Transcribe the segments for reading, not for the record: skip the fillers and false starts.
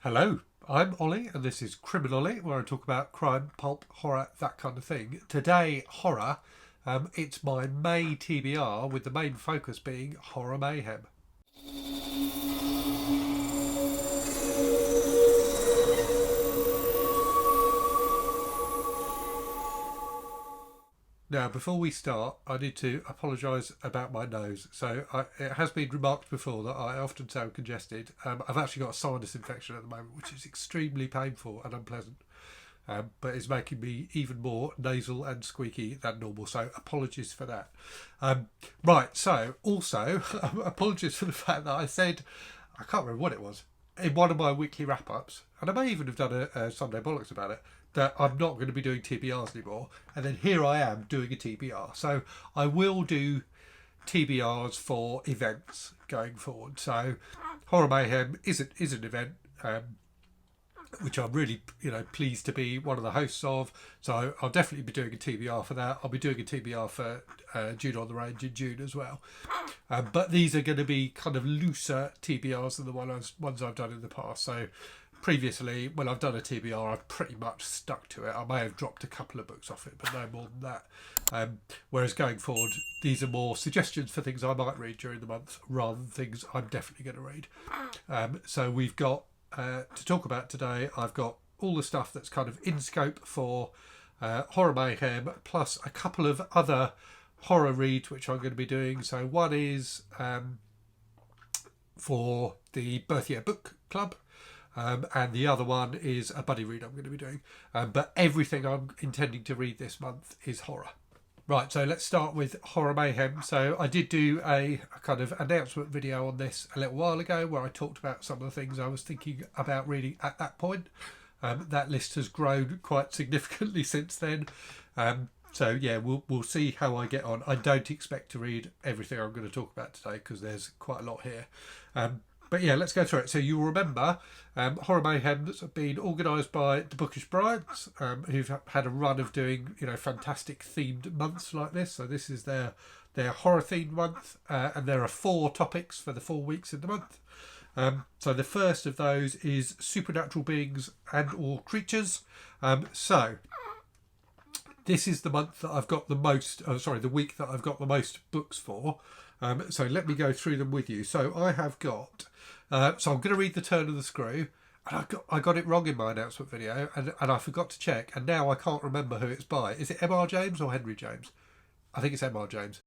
Hello, I'm Ollie and this is Criminally, where I talk about crime, pulp, horror, that kind of thing. Today, horror. It's my May TBR, with the main focus being Horror Mayhem. Now, before we start, I need to apologise about my nose. It has been remarked before that I often sound congested. I've actually got a sinus infection at the moment, which is extremely painful and unpleasant, but it's making me even more nasal and squeaky than normal. So apologies for that. Also, apologies for the fact that I said, I can't remember what it was, in one of my weekly wrap-ups, and I may even have done a Sunday Bollocks about it, that I'm not going to be doing TBRs anymore. And then here I am doing a TBR. So I will do TBRs for events going forward. So Horror Mayhem is an event, which I'm really pleased to be one of the hosts of. So I'll definitely be doing a TBR for that. I'll be doing a TBR for June on the Range in June as well. But these are going to be kind of looser TBRs than the ones I've done in the past. So previously, when I've done a TBR, I've pretty much stuck to it. I may have dropped a couple of books off it, but no more than that. Whereas going forward, these are more suggestions for things I might read during the month rather than things I'm definitely going to read. So we've got, to talk about today, I've got all the stuff that's kind of in scope for Horror Mayhem, plus a couple of other horror reads which I'm going to be doing. So one is for the Birth Year Book Club. And the other one is a buddy read I'm going to be doing. But everything I'm intending to read this month is horror. Right, so let's start with Horror Mayhem. So I did do a kind of announcement video on this a little while ago where I talked about some of the things I was thinking about reading at that point. That list has grown quite significantly since then. So yeah, we'll see how I get on. I don't expect to read everything I'm going to talk about today because there's quite a lot here. But yeah, let's go through it. So you'll remember Horror Mayhem that's been organised by the Bookish Brides, who've had a run of doing fantastic themed months like this. So this is their horror themed month, and there are 4 topics for the 4 weeks in the month. So the first of those is supernatural beings and or creatures. So this is the month that I've got the most. The week that I've got the most books for. So let me go through them with you. So I have got. So I'm going to read The Turn of the Screw, and I got it wrong in my announcement video, and I forgot to check, and now I can't remember who it's by. Is it M.R. James or Henry James? I think it's M.R. James.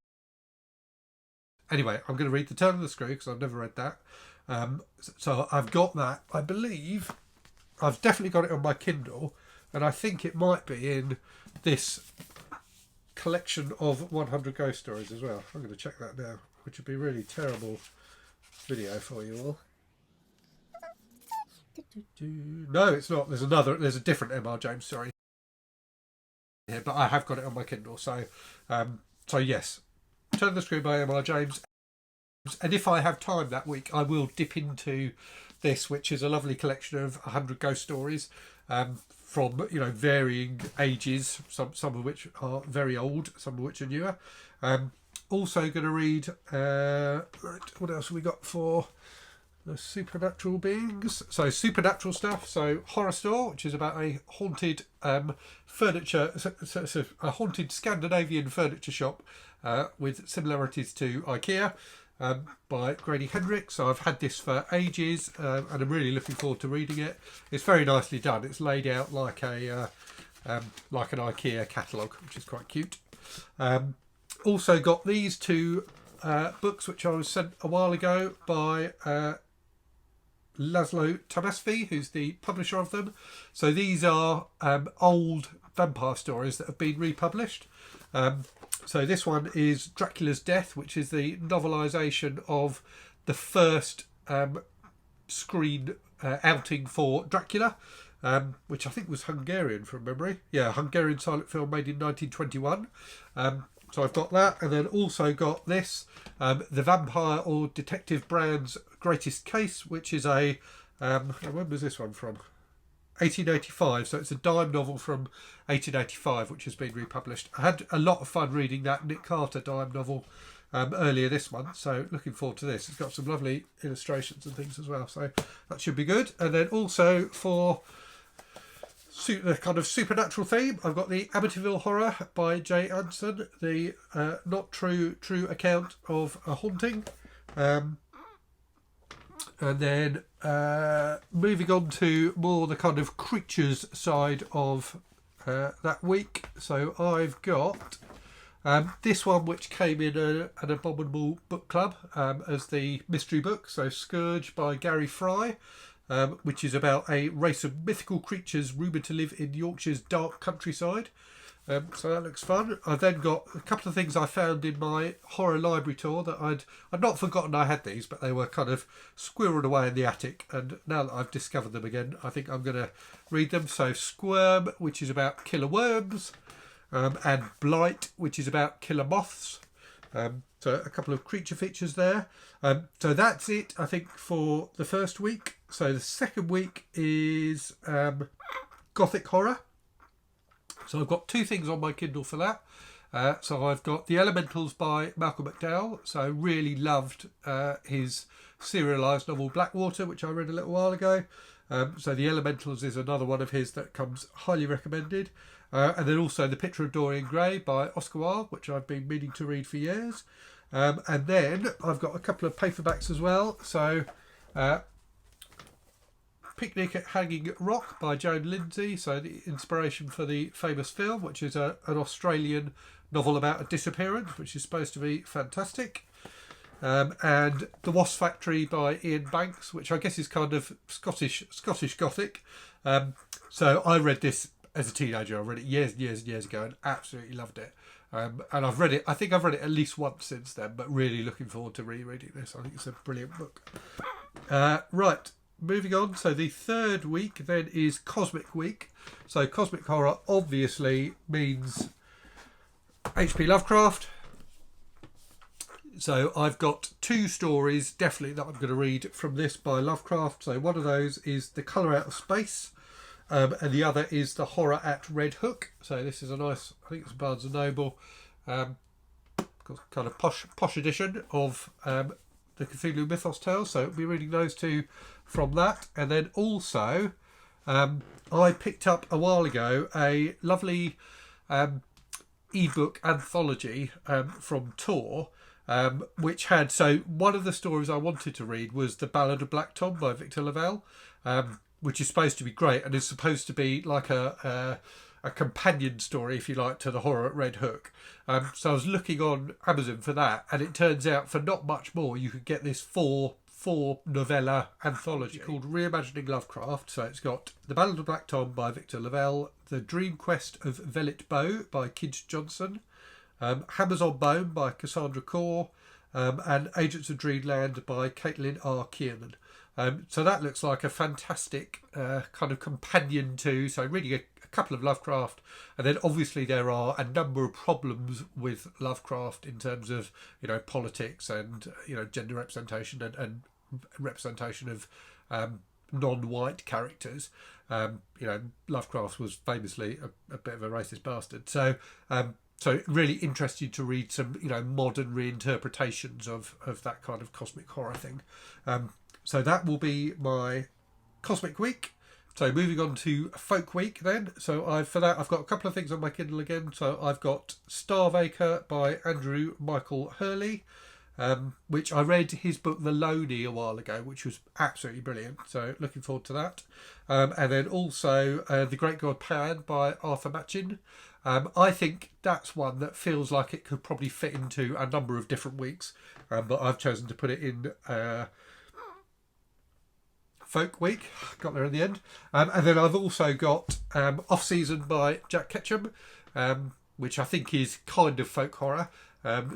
Anyway, I'm going to read The Turn of the Screw because I've never read that. So I've got that. I believe I've definitely got it on my Kindle, and I think it might be in this collection of 100 ghost stories as well. I'm going to check that now, which would be really terrible video for you all. No, it's not. There's a different M.R. James story here, but I have got it on my Kindle. So yes, Turn the Screw by M.R. James. And if I have time that week, I will dip into this, which is a lovely collection of 100 ghost stories from varying ages, some of which are very old, some of which are newer. Also going to read, what else have we got for the supernatural beings? So supernatural stuff. So Horrorstor, which is about a haunted furniture, so a haunted Scandinavian furniture shop with similarities to Acre, by Grady, Hendrix. So I've had this for ages, and I'm really looking forward to reading it. It's very nicely done. It's laid out like an IKEA catalogue, which is quite cute. Also got these 2 books which I was sent a while ago by Laszlo Tamasfi, who's the publisher of them. So these are old vampire stories that have been republished. So this one is Dracula's Death, which is the novelisation of the first screen outing for Dracula, which I think was Hungarian from memory. Yeah, Hungarian silent film made in 1921. So I've got that, and then also got this, The Vampire or Detective Brand's Greatest Case, which is when was this one from? 1885, so it's a dime novel from 1885 which has been republished. I had a lot of fun reading that Nick Carter dime novel earlier this month, so looking forward to this. It's got some lovely illustrations and things as well, so that should be good. And then also for the kind of supernatural theme, I've got the Amityville Horror by J. Anson, the not true account of a haunting. And then moving on to more the kind of creatures side of that week. So I've got this one, which came in an Abominable Book Club as the mystery book. So Scourge by Gary Fry, which is about a race of mythical creatures rumoured to live in Yorkshire's dark countryside. So that looks fun. I've then got a couple of things I found in my horror library tour that I'd not forgotten I had these, but they were kind of squirreled away in the attic. And now that I've discovered them again, I think I'm going to read them. So Squirm, which is about killer worms, and Blight, which is about killer moths. So a couple of creature features there. So that's it, I think, for the first week. So the second week is Gothic horror. So I've got two things on my Kindle for that. So I've got The Elementals by Malcolm McDowell. So I really loved his serialised novel Blackwater, which I read a little while ago. So The Elementals is another one of his that comes highly recommended. And then also The Picture of Dorian Gray by Oscar Wilde, which I've been meaning to read for years. And then I've got a couple of paperbacks as well. So Picnic at Hanging Rock by Joan Lindsay, so the inspiration for the famous film, which is an Australian novel about a disappearance, which is supposed to be fantastic. And The Wasp Factory by Ian Banks, which I guess is kind of Scottish Gothic. So I read this as a teenager. I read it years and years ago and absolutely loved it. And I've read it, I think I've read it at least once since then, but really looking forward to rereading this. I think it's a brilliant book. Right. Moving on, so the third week then is Cosmic Week. So Cosmic Horror obviously means H.P. Lovecraft. So I've got two stories definitely that I'm going to read from this by Lovecraft. So one of those is The Colour Out of Space, and the other is The Horror at Red Hook. So this is a nice, I think it's Barnes & Noble, kind of posh edition of the Cthulhu Mythos tales. So we'll be reading those two from that. And then also I picked up a while ago a lovely ebook anthology from Tor, which had, so one of the stories I wanted to read was The Ballad of Black Tom by Victor Lavalle, which is supposed to be great and is supposed to be like a companion story, if you like, to The Horror at Red Hook. So I was looking on Amazon for that, and it turns out for not much more you could get this four novella anthology called Reimagining Lovecraft. So it's got The Ballad of Black Tom by Victor Lavalle, The Dream Quest of Vellitt Bow by Kij Johnson, Hammers on Bone by Cassandra Khaw, and Agents of Dreamland by Caitlin R. Kiernan. So that looks like a fantastic kind of companion to, so reading a couple of Lovecraft, and then obviously there are a number of problems with Lovecraft in terms of, you know, politics and, you know, gender representation and representation of non-white characters. You know, Lovecraft was famously a bit of a racist bastard. So really interested to read some, you know, modern reinterpretations of that kind of cosmic horror thing. So that will be my Cosmic Week. So moving on to Folk Week then. So I've got a couple of things on my Kindle again. So I've got Starve Acre by Andrew Michael Hurley, which I read his book The Loney a while ago, which was absolutely brilliant. So looking forward to that. And then also The Great God Pan by Arthur Machin. I think that's one that feels like it could probably fit into a number of different weeks, but I've chosen to put it in Folk Week. Got there in the end. And then I've also got Off Season by Jack Ketchum, which I think is kind of folk horror.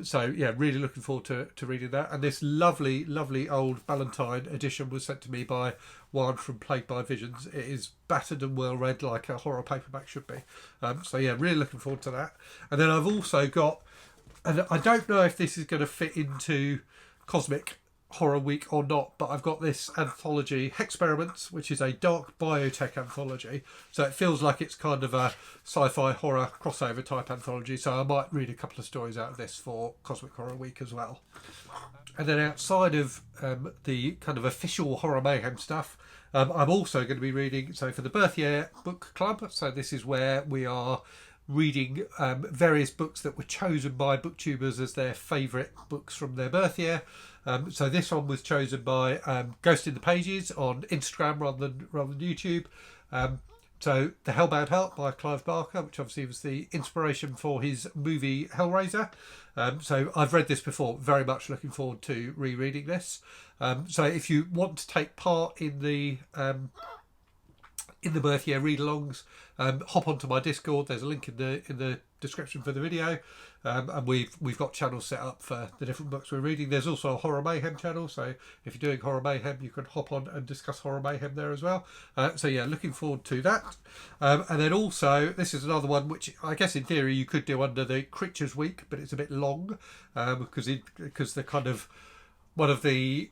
So yeah, really looking forward to reading that. And this lovely old Valentine edition was sent to me by Juan from Plagued by Visions. It is battered and well read like a horror paperback should be. So yeah, really looking forward to that. And then I've also got, and I don't know if this is going to fit into cosmic Horror Week or not, but I've got this anthology, Hexperiments, which is a dark biotech anthology. So it feels like it's kind of a sci-fi horror crossover type anthology. So I might read a couple of stories out of this for Cosmic Horror Week as well. And then outside of the kind of official Horror Mayhem stuff, I'm also going to be reading, so for the Birth Year Book Club, so this is where we are reading various books that were chosen by booktubers as their favourite books from their birth year. So this one was chosen by Ghost in the Pages on Instagram rather than YouTube. So The Hellbound Heart by Clive Barker, which obviously was the inspiration for his movie Hellraiser. So I've read this before, very much looking forward to rereading this. So if you want to take part in the birth year read-alongs, hop onto my Discord. There's a link in the description for the video, and we've got channels set up for the different books we're reading. There's also a Horror Mayhem channel, so if you're doing Horror Mayhem, you can hop on and discuss Horror Mayhem there as well. So yeah, looking forward to that. And then also, this is another one which I guess in theory you could do under the Creatures Week, but it's a bit long because they're kind of one of the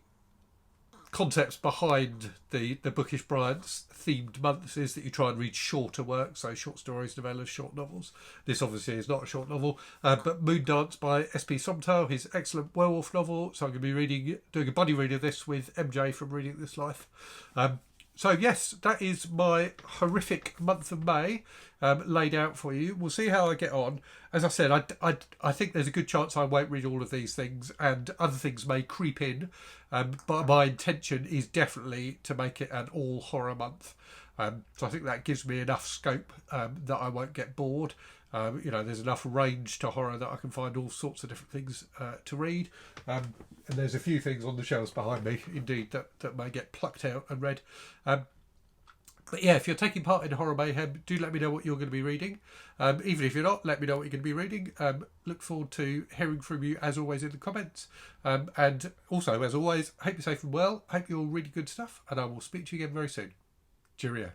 concepts behind the Bookish Bryant's themed months is that you try and read shorter works, so short stories, novellas, short novels. This obviously is not a short novel, but Moondance by S.P. Somtow, his excellent werewolf novel. So I'm going to be doing a buddy read of this with MJ from Reading This Life. So yes, that is my horrific month of May laid out for you. We'll see how I get on. As I said, I think there's a good chance I won't read all of these things, and other things may creep in. But my intention is definitely to make it an all horror month. So I think that gives me enough scope that I won't get bored. There's enough range to horror that I can find all sorts of different things to read. And there's a few things on the shelves behind me, indeed, that may get plucked out and read. But yeah, if you're taking part in Horror Mayhem, do let me know what you're going to be reading. Even if you're not, let me know what you're going to be reading. Look forward to hearing from you, as always, in the comments. And also, as always, hope you're safe and well. Hope you're all reading good stuff. And I will speak to you again very soon. Cheerio.